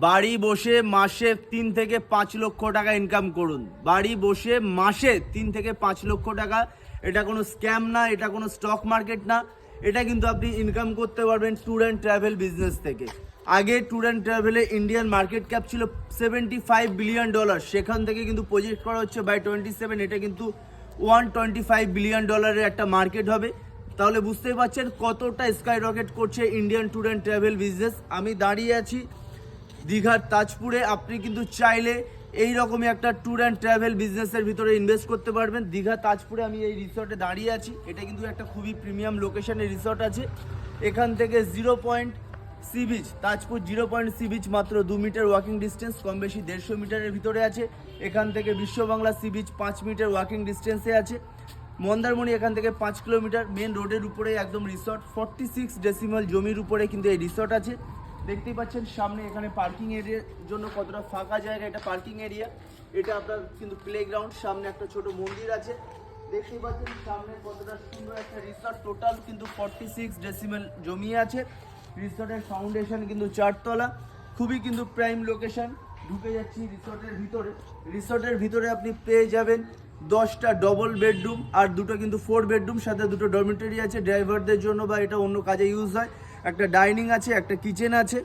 বাড়ি বসে মাসে 3 থেকে 5 লক্ষ টাকা ইনকাম করুন। বাড়ি বসে মাসে 3 থেকে 5 লক্ষ টাকা। এটা কোনো স্ক্যাম না, এটা কোনো স্টক মার্কেট না, এটা কিন্তু আপনি ইনকাম করতে পারবেন ট্যুর অ্যান্ড ট্রাভেল বিজনেস থেকে। আগে ট্যুর অ্যান্ড ট্রাভেলে ইন্ডিয়ান মার্কেট ক্যাপ ছিল $75 বিলিয়ন, সেখান থেকে কিন্তু প্রজেক্ট করা হচ্ছে বাই 27 এটা কিন্তু $125 বিলিয়ন একটা মার্কেট হবে। তাহলে বুঝতেই পারছেন কতটা স্কাই রকেট করছে Indian tour and travel business. আমি দাঁড়িয়ে আছি দীঘার তাজপুরে। আপনি কিন্তু চাইলে এই রকমই একটা ট্যুর অ্যান্ড ট্রাভেল বিজনেসের ভিতরে ইনভেস্ট করতে পারবেন। দীঘা তাজপুরে আমি এই রিসর্টে দাঁড়িয়ে আছি। এটা কিন্তু একটা খুবই প্রিমিয়াম লোকেশনে রিসর্ট আছে। এখান থেকে 0 sea beach, Tajpur 0 sea beach মাত্র 2 মিটার ওয়াকিং ডিস্টেন্স, কম বেশি 150 মিটারের ভিতরে আছে। এখান থেকে Biswa Bangla sea beach 5 meter walking ডিস্টেন্সে আছে। মন্দারমণি এখান থেকে 5 কিলোমিটার, মেন রোডের উপরে একদম রিসর্ট। 46 ডেসিমাল জমির উপরে কিন্তু এই রিসর্ট আছে। দেখতেই পাচ্ছেন সামনে এখানে পার্কিং এরিয়ার জন্য কতটা ফাঁকা জায়গা, এটা পার্কিং এরিয়া। এটা আপনার কিন্তু প্লেগ্রাউন্ড, সামনে একটা ছোট মন্দির আছে। দেখতেই পাচ্ছেন সামনে কতটা সুন্দর একটা রিসর্ট। টোটাল কিন্তু 46 ডেসিমাল জমি আছে। রিসর্টের ফাউন্ডেশন কিন্তু 4 তলা, খুবই কিন্তু প্রাইম লোকেশন। ঢুকে যাচ্ছি রিসর্টের ভিতরে। রিসর্টের ভিতরে আপনি পেয়ে যাবেন 10টা ডবল বেডরুম আর 2টো কিন্তু 4 বেডরুম, সাথে 2টো ডরমিটরি আছে ড্রাইভারদের জন্য বা এটা অন্য কাজে ইউজ হয়। একটা ডাইনিং আছে, একটা কিচেন আছে।